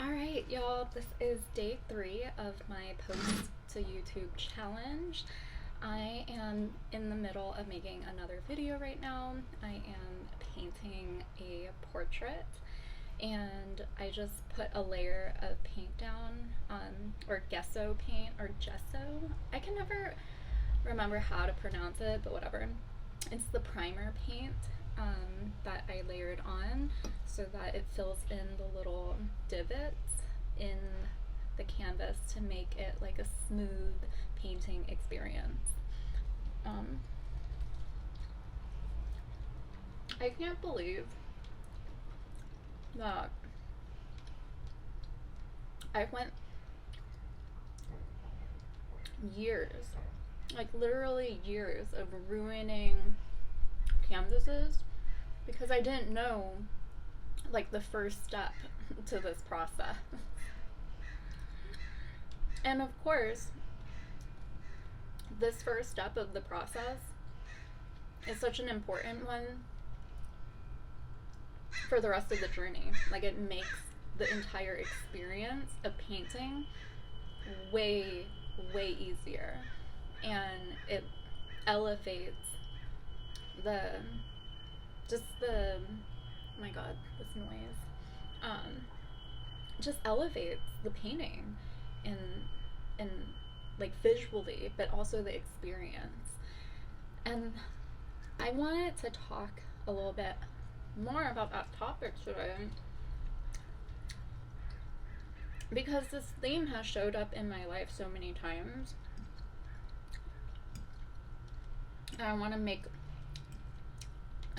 Alright, y'all, this is day 3 of my post to YouTube challenge. I am in the middle of making another video right now. I am painting a portrait, and I just put a layer of paint down, or gesso paint, or gesso. I can never remember how to pronounce it, but whatever. It's the primer paint that I layered on so that it fills in the little divots in the canvas to make it like a smooth painting experience. I can't believe that I went years, like literally years, of ruining canvases because I didn't know like the first step to this process. And of course, this first step of the process is such an important one for the rest of the journey. Like, it makes the entire experience of painting way, way easier. And it elevates oh my god, this noise. Just elevates the painting in like visually, but also the experience. And I wanted to talk a little bit more about that topic today because this theme has showed up in my life so many times. And I want to make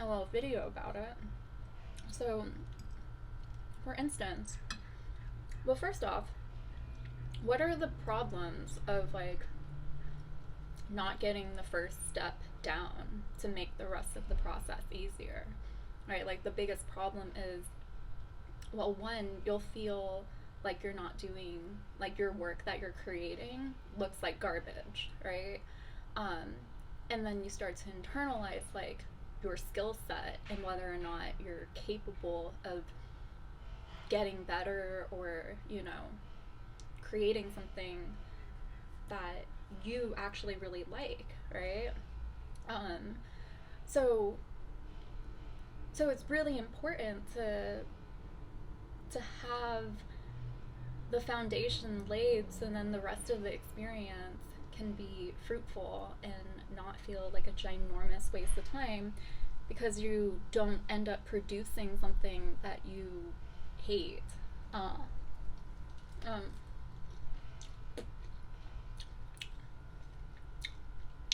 a little video about it. So, for instance, well, first off, what are the problems of like not getting the first step down to make the rest of the process easier, right? Like, the biggest problem is, well, one, you'll feel like you're not doing, like, your work that you're creating looks like garbage, right? And then you start to internalize like your skill set and whether or not you're capable of getting better or, you know, creating something that you actually really like, right? So it's really important to have the foundation laid so then the rest of the experience can be fruitful and not feel like a ginormous waste of time because you don't end up producing something that you hate.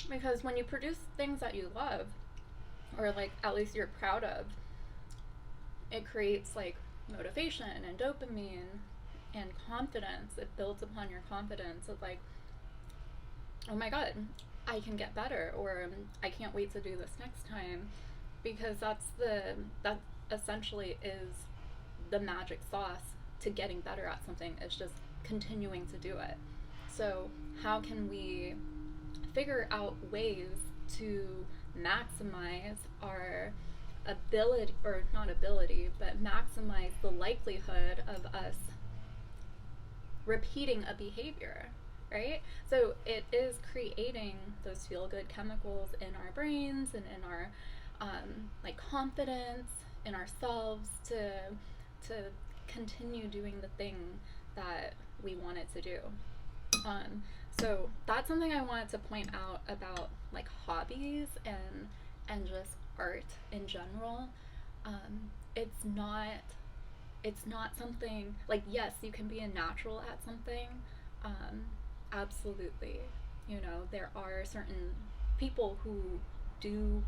Because when you produce things that you love, or like at least you're proud of, it creates like motivation and dopamine and confidence. It builds upon your confidence of like, oh my god, I can get better, or I can't wait to do this next time, because that essentially is the magic sauce to getting better at something. It's just continuing to do it. So how can we figure out ways to maximize our ability, or not ability, but maximize the likelihood of us repeating a behavior, right? So it is creating those feel-good chemicals in our brains and in our like confidence in ourselves to continue doing the thing that we wanted to do. So that's something I wanted to point out about like hobbies and just art in general. It's not something like, yes, you can be a natural at something. Absolutely. You know, there are certain people who do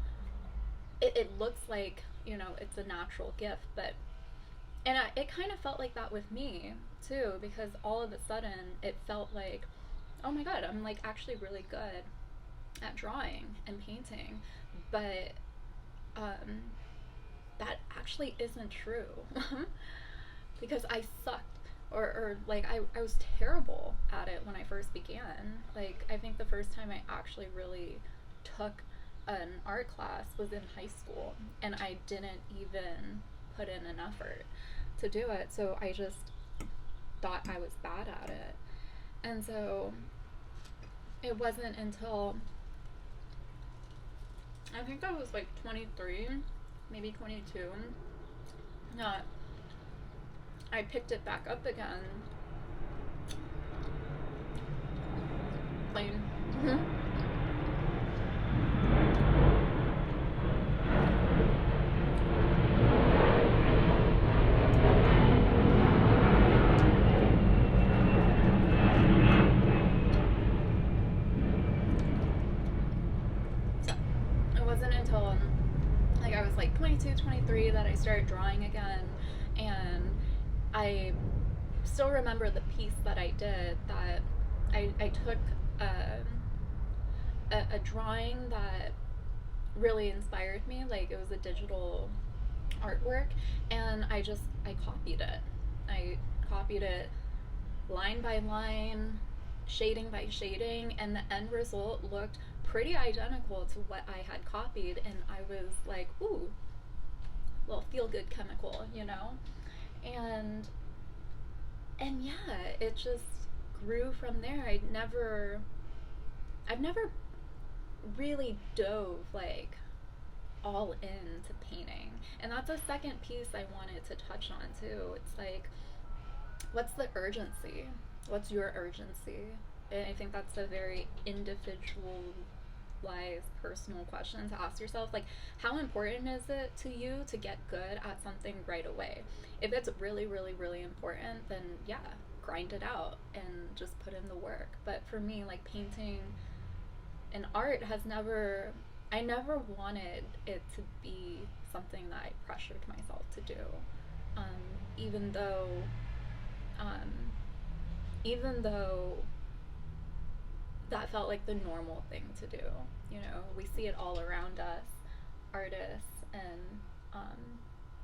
it looks like, you know, it's a natural gift, but it kind of felt like that with me too, because all of a sudden it felt like, oh my god, I'm like actually really good at drawing and painting, but that actually isn't true. Because I sucked, or like I was terrible at it when I first began. Like, I think the first time I actually really took an art class was in high school, and I didn't even put in an effort to do it. So I just thought I was bad at it. And so it wasn't until I think I was like 23, maybe 22, that I picked it back up again. Plain. So it wasn't until like I was like 22, 23 that I started drawing again, and I still remember the piece that I did, that I took a drawing that really inspired me. Like, it was a digital artwork, and I copied it. I copied it line by line, shading by shading, and the end result looked pretty identical to what I had copied, and I was like, ooh, well, feel good chemical, you know? And yeah, it just grew from there. I've never really dove like all into painting. And that's a second piece I wanted to touch on too. It's like, what's the urgency? What's your urgency? And I think that's a very individualized personal question to ask yourself. Like, how important is it to you to get good at something right away? If it's really, really, really important, then yeah, grind it out and just put in the work. But for me, like, painting and art I never wanted it to be something that I pressured myself to do. Um, even though, um, even though that felt like the normal thing to do. You know, we see it all around us, artists and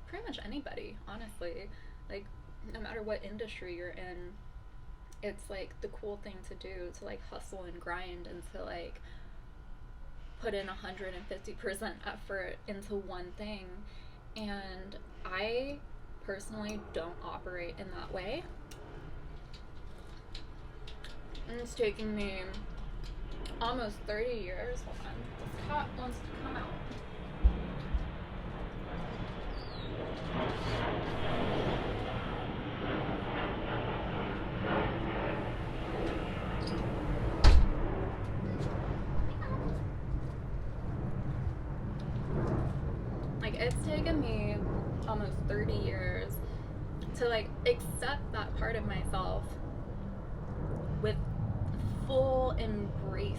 pretty much anybody, honestly. Like, no matter what industry you're in, it's like the cool thing to do, to like hustle and grind and to like put in 150% effort into one thing. And I personally don't operate in that way. And it's taken me almost 30 years. Hold on. This cat wants to come out. Like, it's taken me almost 30 years to like accept that part of myself with full embrace,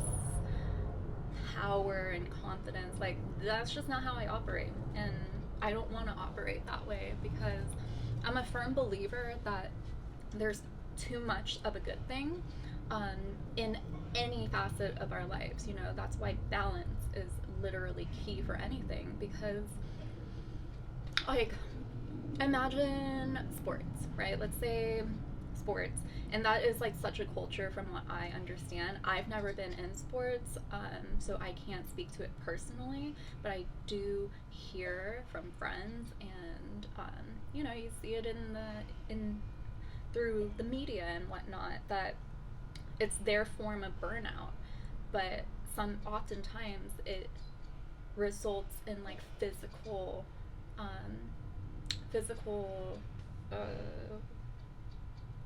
power, and confidence. Like, that's just not how I operate, and I don't want to operate that way, because I'm a firm believer that there's too much of a good thing in any facet of our lives. You know, that's why balance is literally key for anything, because like, imagine sports, right? Let's say sports, and that is like such a culture from what I understand. I've never been in sports, so I can't speak to it personally, but I do hear from friends, and you know, you see it in through the media and whatnot, that it's their form of burnout, but oftentimes it results in like physical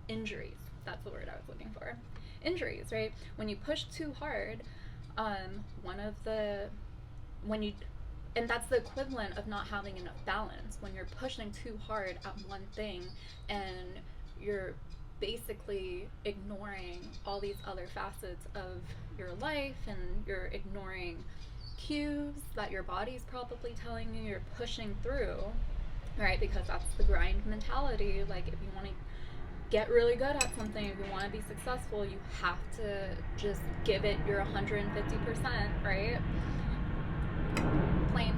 injuries. That's the word I was looking for. Injuries, right? When you push too hard, and that's the equivalent of not having enough balance. When you're pushing too hard at one thing, and you're basically ignoring all these other facets of your life, and you're ignoring cues that your body's probably telling you, you're pushing through, right? Because that's the grind mentality. Like, if you want to get really good at something, if you want to be successful, you have to just give it your 150%, right? Plain.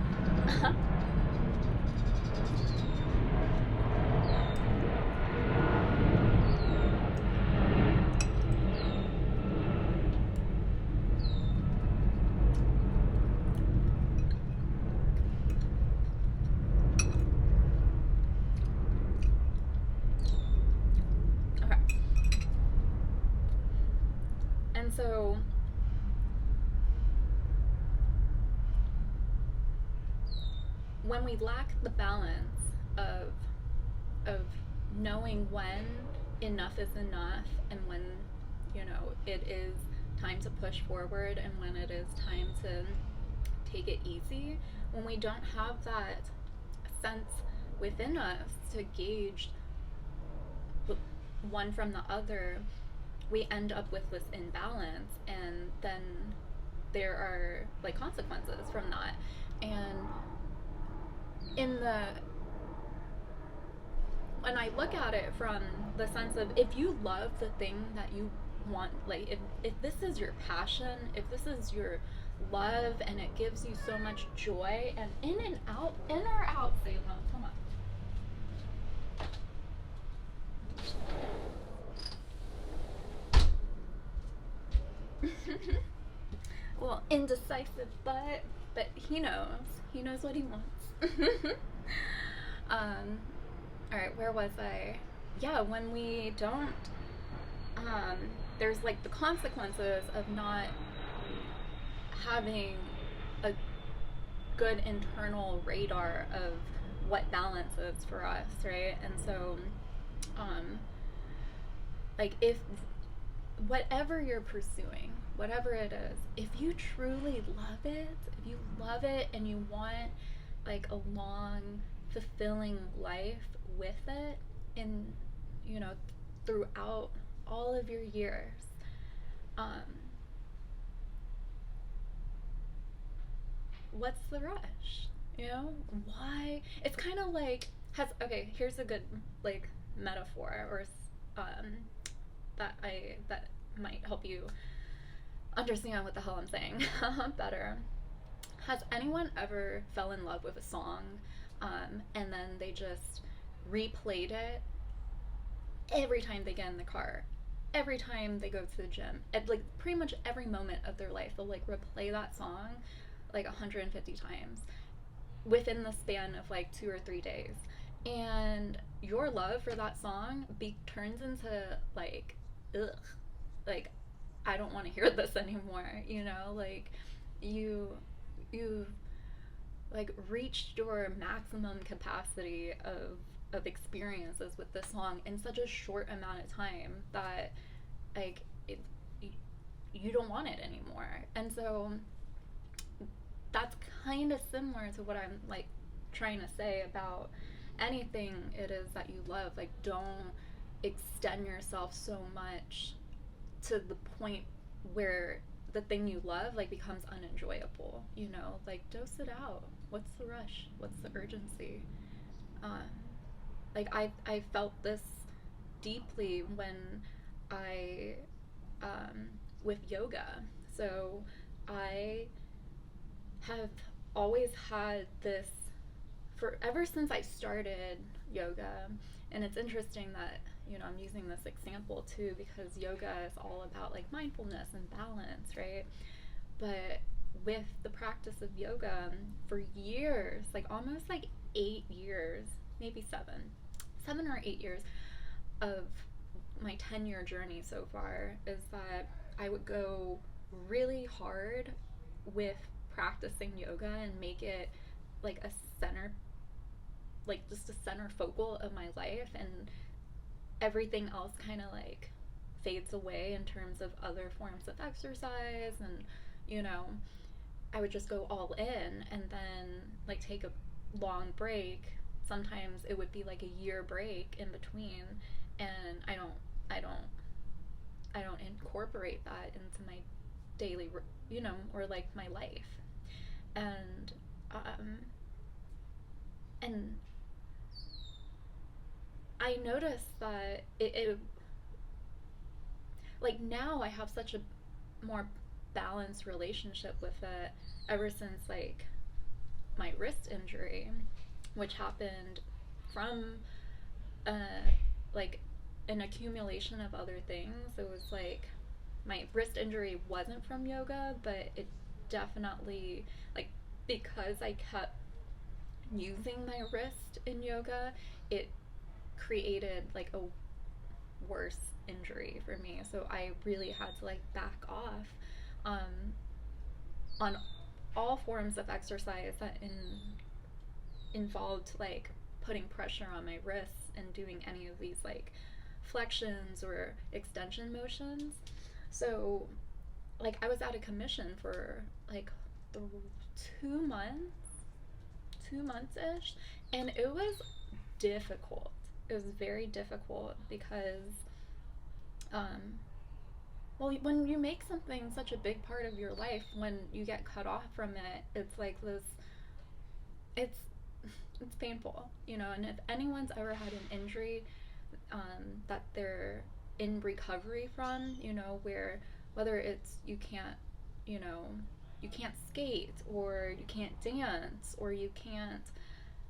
Okay. so when we lack the balance of knowing when enough is enough, and when, you know, it is time to push forward, and when it is time to take it easy, when we don't have that sense within us to gauge one from the other, we end up with this imbalance, and then there are like consequences from that. And in the when I look at it from the sense of, if you love the thing that you want, like if this is your passion, if this is your love, and it gives you so much joy, and in or out, Salem, come on. Well, indecisive, but he knows what he wants. All right, where was I? Yeah, when we don't, there's like the consequences of not having a good internal radar of what balance is for us, right? And so, like, if whatever you're pursuing, whatever it is, if you truly love it and you want like a long, fulfilling life with it, in, you know, throughout all of your years, what's the rush? You know, why? It's kind of like, okay, here's a good like metaphor, or that might help you understand what the hell I'm saying better. Has anyone ever fell in love with a song, and then they just replayed it every time they get in the car, every time they go to the gym, at like pretty much every moment of their life, they'll like replay that song like 150 times within the span of like 2 or 3 days, and your love for that song turns into like, ugh, like, I don't want to hear this anymore, you know, like you like reached your maximum capacity of experiences with this song in such a short amount of time that like you don't want it anymore. And so that's kind of similar to what I'm like trying to say about anything it is that you love. Like, don't extend yourself so much to the point where the thing you love like becomes unenjoyable, you know, like dose it out. What's the rush? What's the urgency? um, like I felt this deeply when I with yoga. So I have always had this, for ever since I started yoga. And it's interesting that, you know, I'm using this example too, because yoga is all about like mindfulness and balance, right? But with the practice of yoga for years, like almost like 8 years, maybe 7 or 8 years of my 10-year journey so far, is that I would go really hard with practicing yoga and make it like a center, like just a center focal of my life, and everything else kind of like fades away in terms of other forms of exercise. And, you know, I would just go all in and then like take a long break. Sometimes it would be like a year break in between, and I don't incorporate that into my daily, you know, or like my life. And and I noticed that it like now I have such a more balanced relationship with it ever since like my wrist injury, which happened from like an accumulation of other things. It was like my wrist injury wasn't from yoga, but it definitely, like, because I kept using my wrist in yoga, it created like worse injury for me. So I really had to like back off on all forms of exercise that involved like putting pressure on my wrists and doing any of these like flexions or extension motions. So like I was out of commission for like 2 months, 2 months ish, and it was difficult. It was very difficult because um, well, when you make something such a big part of your life, when you get cut off from it, it's like this. It's it's painful, you know. And if anyone's ever had an injury that they're in recovery from, you know, where whether it's you can't, you know, you can't skate or you can't dance or you can't,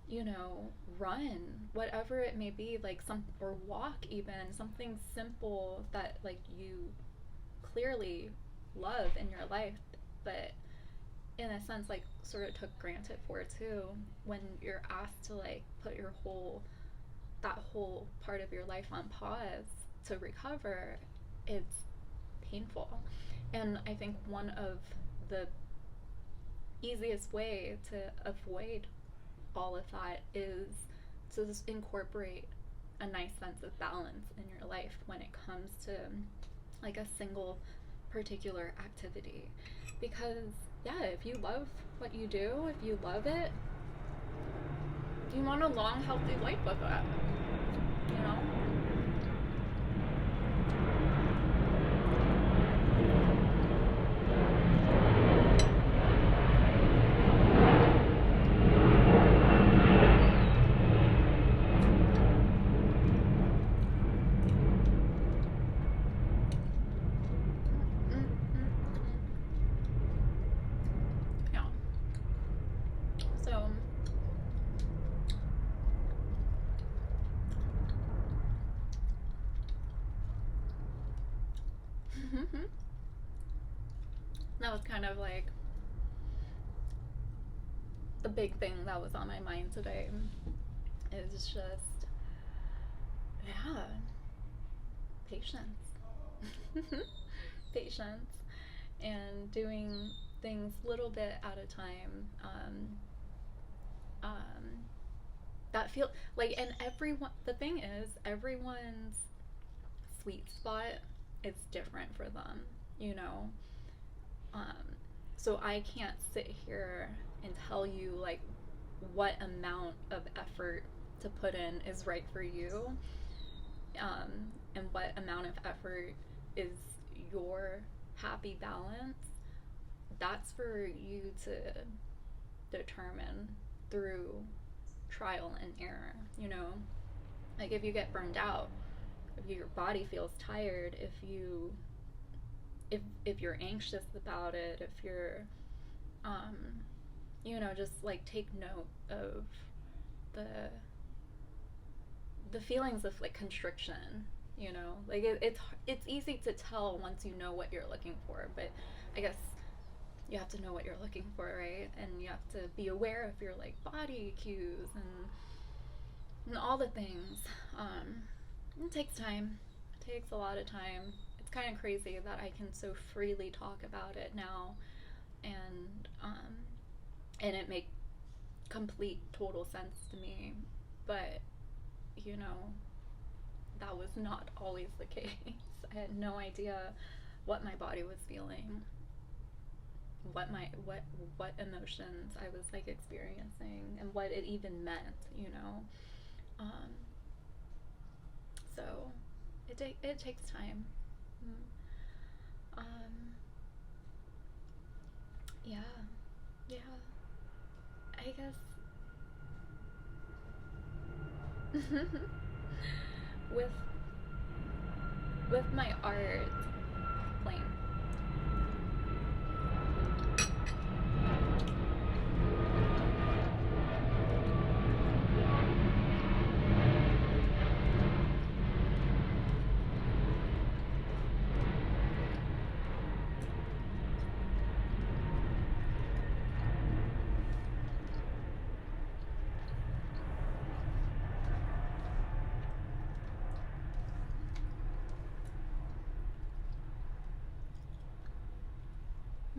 you know, run, whatever it may be, like some or walk even, something simple that like you clearly love in your life, but in a sense like sort of took granted for too, when you're asked to like put your whole that whole part of your life on pause to recover, it's painful. And I think one of the easiest way to avoid all of that is to just incorporate a nice sense of balance in your life when it comes to like a single particular activity. Because yeah, if you love what you do, if you love it, you want a long healthy life with it, you know. Yeah. So that was kind of like the big thing that was on my mind today. It's just, yeah, patience. Patience and doing things little bit at a time. Um, that feel like, and everyone, the thing is, everyone's sweet spot is different for them, you know? Um, so I can't sit here and tell you like what amount of effort to put in is right for you, and what amount of effort is your happy balance. That's for you to determine through trial and error, you know? Like if you get burned out, if your body feels tired, if you're anxious about it, if you're um you know, just like take note of the the feelings of like constriction, you know. Like it's easy to tell once you know what you're looking for, but I guess you have to know what you're looking for, right? And you have to be aware of your like body cues and all the things. It takes time. It takes a lot of time. It's kind of crazy that I can so freely talk about it now, and and it make complete total sense to me. But you know, that was not always the case. I had no idea what my body was feeling, what emotions I was like experiencing, and what it even meant, you know. Um, so it takes time. Um, yeah, yeah. I guess with my art playing.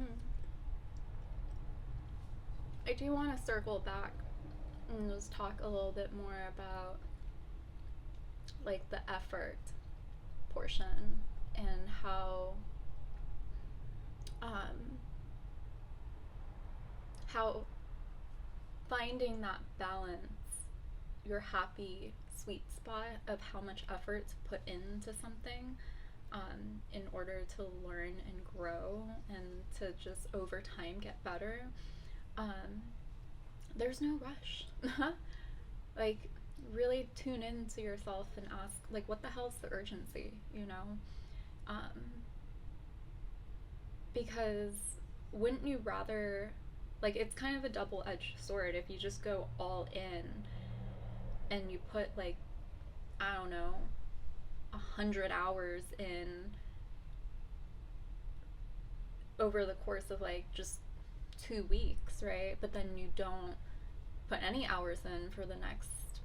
Hmm. I do want to circle back and just talk a little bit more about like the effort portion and um, how finding that balance, your happy sweet spot of how much effort to put into something in order to learn and grow and to just over time get better. Um, there's no rush. Like, really tune into yourself and ask, like, what the hell's the urgency, you know? Um, because wouldn't you rather, like, it's kind of a double edged sword if you just go all in and you put, like, I don't know, 100 hours in over the course of, like, just 2 weeks, right? But then you don't put any hours in for the next,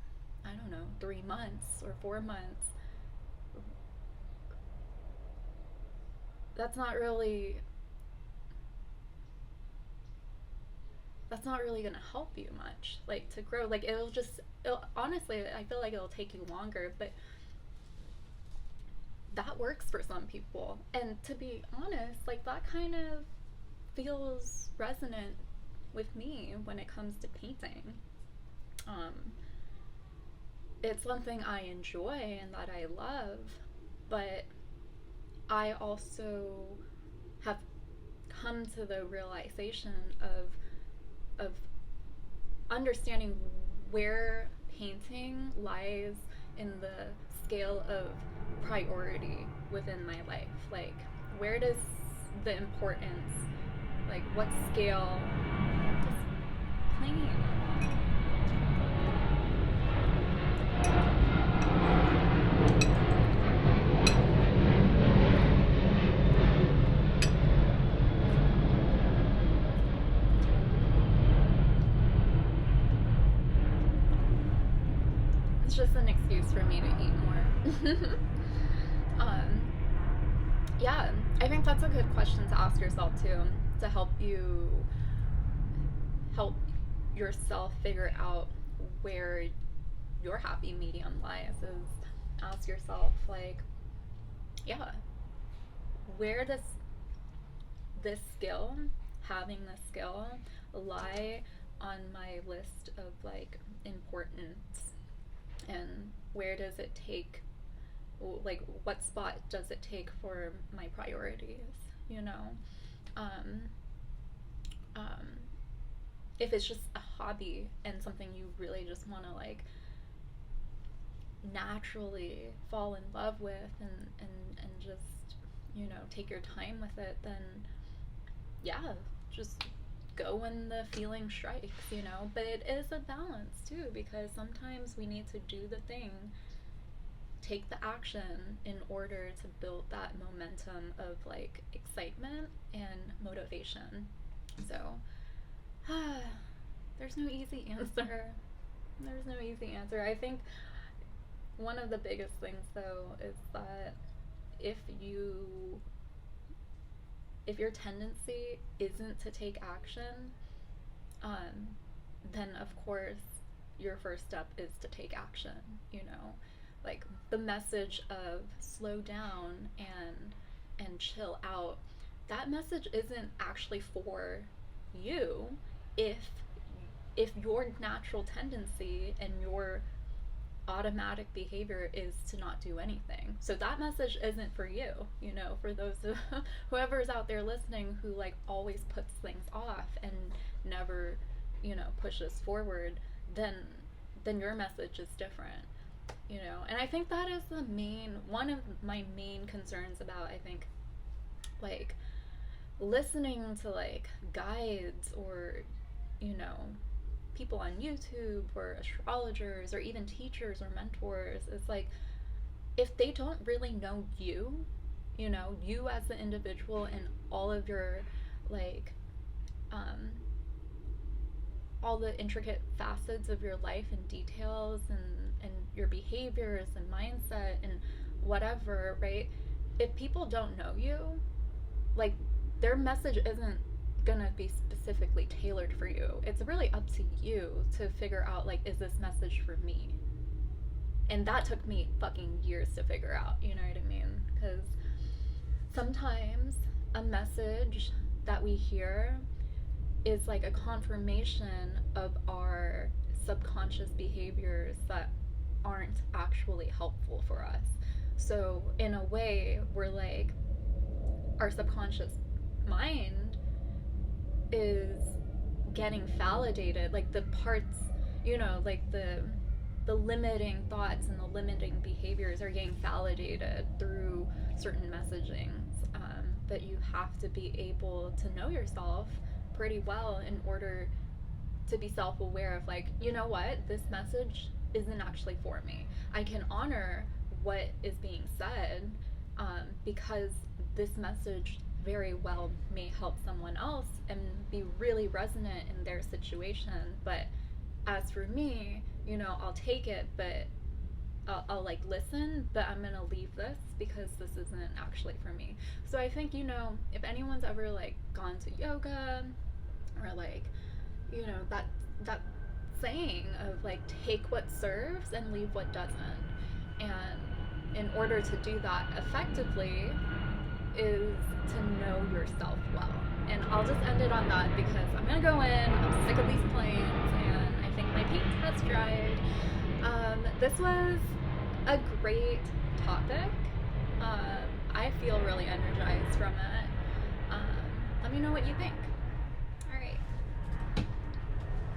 I don't know, 3 months or 4 months. That's not really gonna help you much, like, to grow. Like, honestly, I feel like it'll take you longer, but that works for some people. And to be honest, like, that kind of feels resonant with me when it comes to painting. um it's something I enjoy and that I love, but I also have come to the realization of understanding where painting lies in the scale of priority within my life. Like, where does the importance, like, what scale? Just plain. It's just an excuse for me to eat more. um, yeah, I think that's a good question to ask yourself too, to help yourself figure out where your happy medium lies. Is ask yourself, like, yeah, where does this skill, having this skill, lie on my list of, like, importance, and where does it take, like, what spot does it take for my priorities, you know? um, um, if it's just a hobby and something you really just want to, like, naturally fall in love with, and just, you know, take your time with it, then yeah, just go when the feeling strikes, you know? But it is a balance too, because sometimes we need to do the thing, take the action in order to build that momentum of, like, excitement and motivation. So, there's no easy answer. There's no easy answer. I think one of the biggest things, though, is that if you if your tendency isn't to take action, um, then of course your first step is to take action. You know, like, the message of slow down and chill out. That message isn't actually for you if your natural tendency and your automatic behavior is to not do anything. So that message isn't for you, you know, for those whoever's out there listening who, like, always puts things off and never, you know, pushes forward, then your message is different, you know. And I think that is one of my main concerns about, I think, like, listening to, like, guides or, you know, people on YouTube or astrologers or even teachers or mentors, is like, if they don't really know you, you know, you as the individual and all of your, like, all the intricate facets of your life and details and your behaviors and mindset and whatever, right? If people don't know you, like, their message isn't gonna be specifically tailored for you. It's really up to you to figure out, like, is this message for me? And that took me fucking years to figure out, you know what I mean? Because sometimes a message that we hear is like a confirmation of our subconscious behaviors that aren't actually helpful for us. So in a way, we're like, our subconscious mind is getting validated, like the parts, you know, like the limiting thoughts and the limiting behaviors are getting validated through certain messagings. That you have to be able to know yourself pretty well in order to be self-aware of, like, you know what, this message isn't actually for me. I can honor what is being said, because this message very well may help someone else and be really resonant in their situation. But as for me, you know, I'll take it, but I'll like listen, but I'm gonna leave this because this isn't actually for me. So I think, you know, if anyone's ever like gone to yoga, or like, you know, that saying of like, take what serves and leave what doesn't. And in order to do that effectively is to know yourself well. And I'll just end it on that because I'm gonna go in, I'm sick of these planes, and I think my paint has dried. This was a great topic. I feel really energized from it. Let me know what you think.